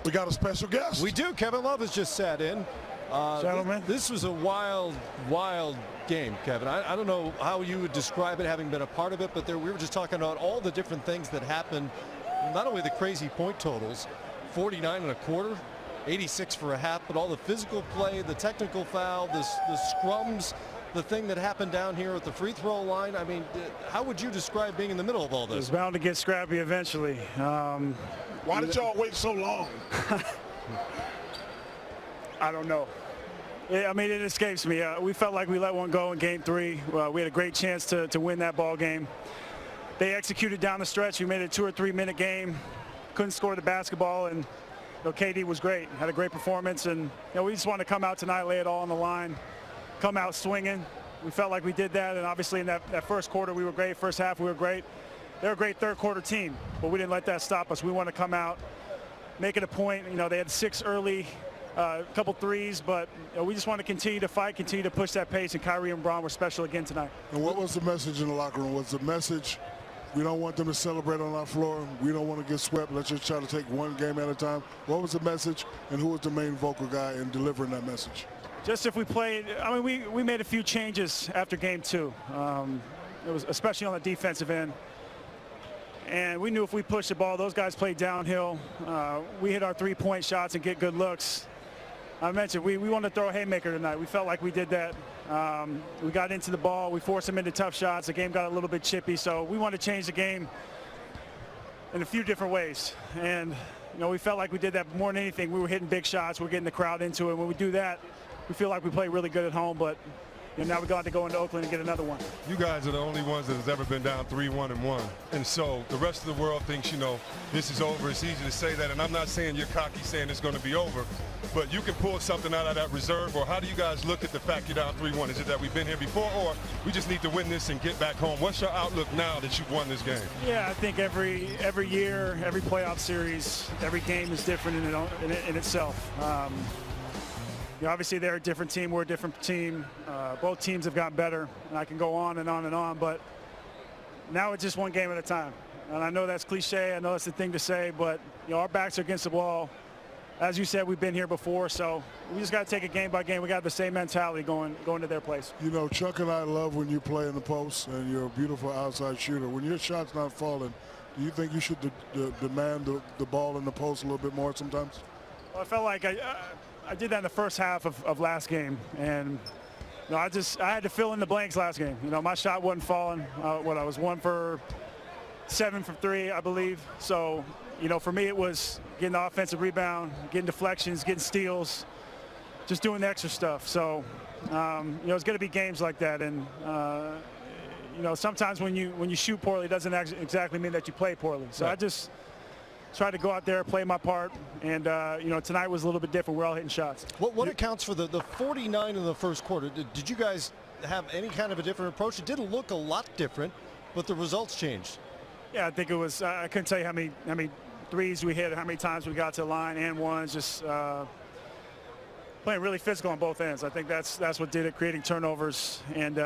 We got a special guest. We do. Kevin Love has just sat in. Gentlemen, this was a wild game, Kevin. I don't know how you would describe it, having been a part of it, but we were just talking about all the different things that happened. Not only the crazy point totals, 49 and a quarter, 86 for a half, but all the physical play, the technical foul, the scrums, the thing that happened down here at the free throw line. I mean, how would you describe being in the middle of all this? It's bound to get scrappy eventually. Why did y'all wait so long? I don't know. I mean, it escapes me. We felt like we let one go in Game 3. We had a great chance to win that ball game. They executed down the stretch. We made it a 2 or 3 minute game. Couldn't score the basketball, and KD was great. Had a great performance, and we just wanted to come out tonight, lay it all on the line, come out swinging. We felt like we did that, and obviously in that first quarter we were great. First half we were great. They're a great third quarter team, but we didn't let that stop us. We want to come out, make it a point. They had 6 early. A couple threes, but we just want to continue to fight, continue to push that pace, and Kyrie and Braun were special again tonight. And what was the message in the locker room? Was the message, we don't want them to celebrate on our floor, we don't want to get swept, let's just try to take one game at a time? What was the message, and who was the main vocal guy in delivering that message? Just if we played, I mean, we made a few changes after Game 2. It was especially on the defensive end. And we knew if we pushed the ball, those guys played downhill. We hit our three-point shots and get good looks. I mentioned we wanted to throw a haymaker tonight. We felt like we did that. We got into the ball. We forced them into tough shots. The game got a little bit chippy, so we wanted to change the game in a few different ways. And we felt like we did that more than anything. We were hitting big shots. We're getting the crowd into it. When we do that, we feel like we play really good at home. But now we got to go into Oakland and get another one. You guys are the only ones that has ever been down 3-1-1. And so the rest of the world thinks, this is over. It's easy to say that. And I'm not saying you're cocky saying it's going to be over. But you can pull something out of that reserve. Or how do you guys look at the fact you're down 3-1? Is it that we've been here before, or we just need to win this and get back home? What's your outlook now that you've won this game? Yeah, I think every year, every playoff series, every game is different in itself. Obviously, they're a different team. We're a different team. Both teams have gotten better, and I can go on and on and on. But now it's just one game at a time. And I know that's cliche. I know that's the thing to say. But our backs are against the wall. As you said, we've been here before, so we just got to take it game by game. We got the same mentality going to their place. Chuck and I love when you play in the post, and you're a beautiful outside shooter. When your shot's not falling, do you think you should demand the ball in the post a little bit more sometimes? Well, I felt like I did that in the first half of last game, and I had to fill in the blanks last game. My shot wasn't falling. I was 1 for 7 from 3, I believe. So, for me it was getting the offensive rebound, getting deflections, getting steals, just doing the extra stuff. So, it's going to be games like that, and sometimes when you shoot poorly, it doesn't exactly mean that you play poorly. So right. I just tried to go out there, play my part, and tonight was a little bit different. We're all hitting shots. What accounts for the 49 in the first quarter? Did you guys have any kind of a different approach? It didn't look a lot different, but the results changed. Yeah, I think it was. I couldn't tell you how many threes we hit, how many times we got to the line, and ones. Just playing really physical on both ends. I think that's what did it, creating turnovers, and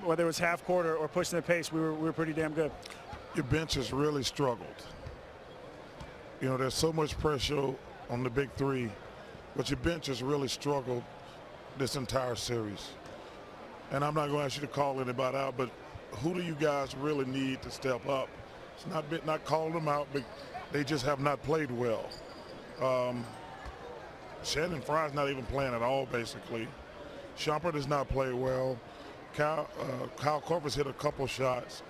whether it was half court or pushing the pace, we were pretty damn good. Your bench has really struggled. There's so much pressure on the big three, but your bench has really struggled this entire series. And I'm not going to ask you to call anybody out, but who do you guys really need to step up? It's not calling them out, but they just have not played well. Shannon Fry's not even playing at all, basically. Shumpert has not played well. Kyle Korver's hit a couple shots.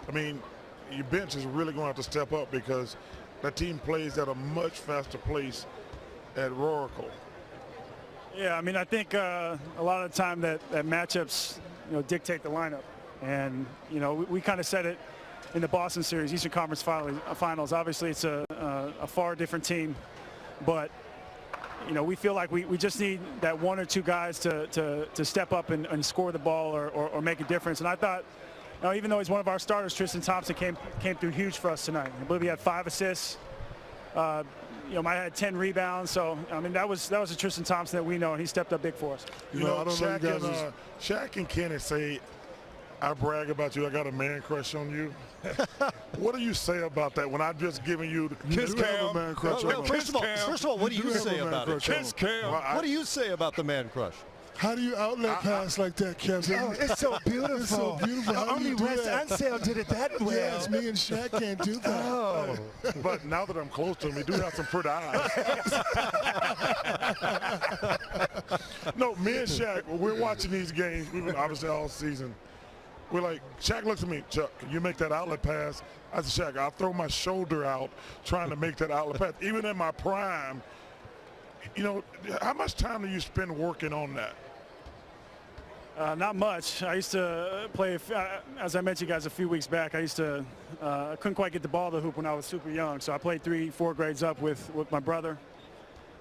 I mean, your bench is really going to have to step up because that team plays at a much faster pace at Oracle. Yeah, I mean, I think a lot of the time that matchups, dictate the lineup. And, we kind of said it in the Boston series, Eastern Conference Finals. Obviously, it's a far different team. But, we feel like we just need that 1 or 2 guys to step up and score the ball or make a difference. And I thought, even though he's one of our starters, Tristan Thompson came through huge for us tonight. I believe he had 5 assists. I had 10 rebounds. So, I mean, that was a Tristan Thompson that we know, and he stepped up big for us. I don't know you guys. Shaq and Kenny say I brag about you. I got a man crush on you. What do you say about that when I'm just giving you the Kiss Cam. man crush Well, on first of all, what do you say about it? Kiss Cam. What do you say about the man crush? How do you outlet pass like that, Kevin? Oh, it's so beautiful. It's so beautiful. How do Only you do Wes that? Unseld did it that well. Yes, me and Shaq can't do that. Oh. But now that I'm close to him, he do have some pretty eyes. No, me and Shaq, we're watching these games. We've been obviously all season. We're like, Shaq looks at me, Chuck, can you make that outlet pass? I said, Shaq, I'll throw my shoulder out trying to make that outlet pass. Even in my prime, you know, how much time do you spend working on that? Not much. I used to play, as I mentioned, guys, a few weeks back. I couldn't quite get the ball to the hoop when I was super young. So I played 3-4 grades up with my brother.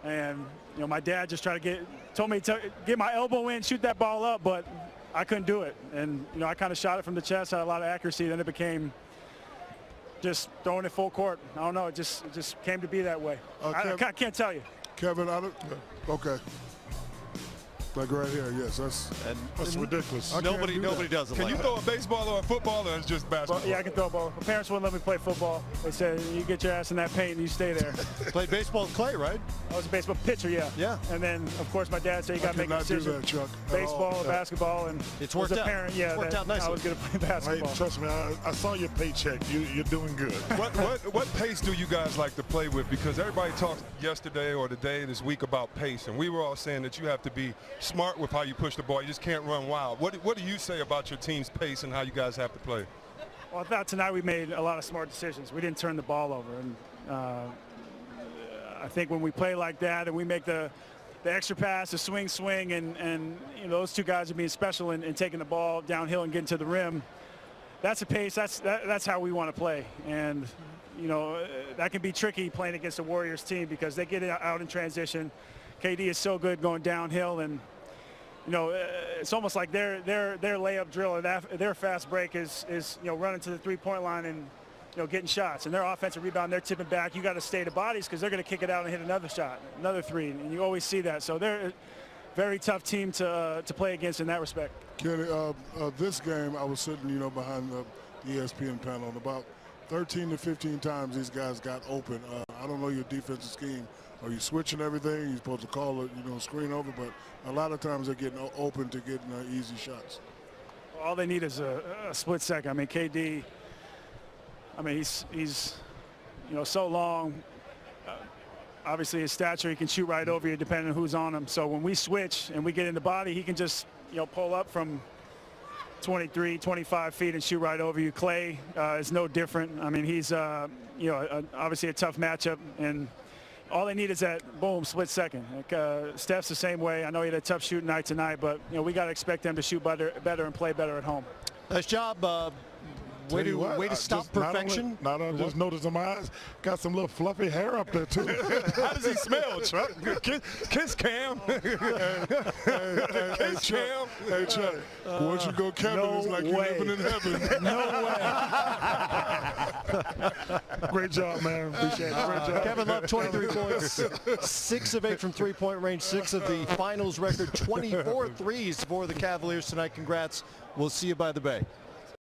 And, you know, my dad just told me to get my elbow in, shoot that ball up, but I couldn't do it. And, you know, I kind of shot it from the chest, had a lot of accuracy. Then it became just throwing it full court. I don't know. It just came to be that way. I can't tell you. Kevin, okay. Like right here, yes, That's ridiculous. Nobody does it. Can like you that. throw a baseball or a football, or it's just basketball? Well, yeah, I can throw a ball. My parents wouldn't let me play football. They said, you get your ass in that paint and you stay there. Played baseball with Clay, right? I was a baseball pitcher, yeah. Yeah. And then, of course, my dad said you got to make a decision. do that, Chuck. Baseball or basketball, and It's worked as a out. parent, yeah, It's worked that out nicely. I was going to play basketball. Hey, trust me, I saw your paycheck. You're doing good. What pace do you guys like to play with? Because everybody talked yesterday or today, this week, about pace, and we were all saying that you have to be smart with how you push the ball. You just can't run wild. What do you say about your team's pace and how you guys have to play? Well, I thought tonight we made a lot of smart decisions. We didn't turn the ball over, and I think when we play like that and we make the extra pass, the swing, and you know, those two guys are being special in taking the ball downhill and getting to the rim. That's a pace. That's how we want to play, and you know that can be tricky playing against the Warriors team because they get it out in transition. KD is so good going downhill, and you know it's almost like their layup drill or their fast break is you know running to the three-point line and you know getting shots, and their offensive rebound, they're tipping back. You got to stay to bodies because they're going to kick it out and hit another shot, another three, and you always see that. So they're a very tough team to play against in that respect. Kenny, this game, I was sitting, you know, behind the ESPN panel, and about 13 to 15 times these guys got open. I don't know your defensive scheme. Are you switching everything? You're supposed to call it, you know, screen over, but a lot of times they're getting open to getting easy shots. All they need is a split second. I mean, KD, I mean, he's you know, so long. Obviously, his stature, he can shoot right over you depending on who's on him. So when we switch and we get in the body, he can just, you know, pull up from 23, 25 feet and shoot right over you. Clay is no different. I mean, he's, you know, obviously a tough matchup, and all they need is that, boom, split second. Like, Steph's the same way. I know he had a tough shooting night tonight, but, you know, we got to expect them to shoot better and play better at home. Nice job. Way to stop perfection. Not only just noticed my eyes, got some little fluffy hair up there too. How does he smell, Chuck? Kiss Cam. Kiss Cam. Hey, Chuck, once you go Kevin, it's like you're living in heaven. No way. Great job, man. Appreciate it. Great job. Kevin Love, 23 points, 6 of 8 from three-point range, 6 of the finals record, 24 threes for the Cavaliers tonight. Congrats. We'll see you by the Bay.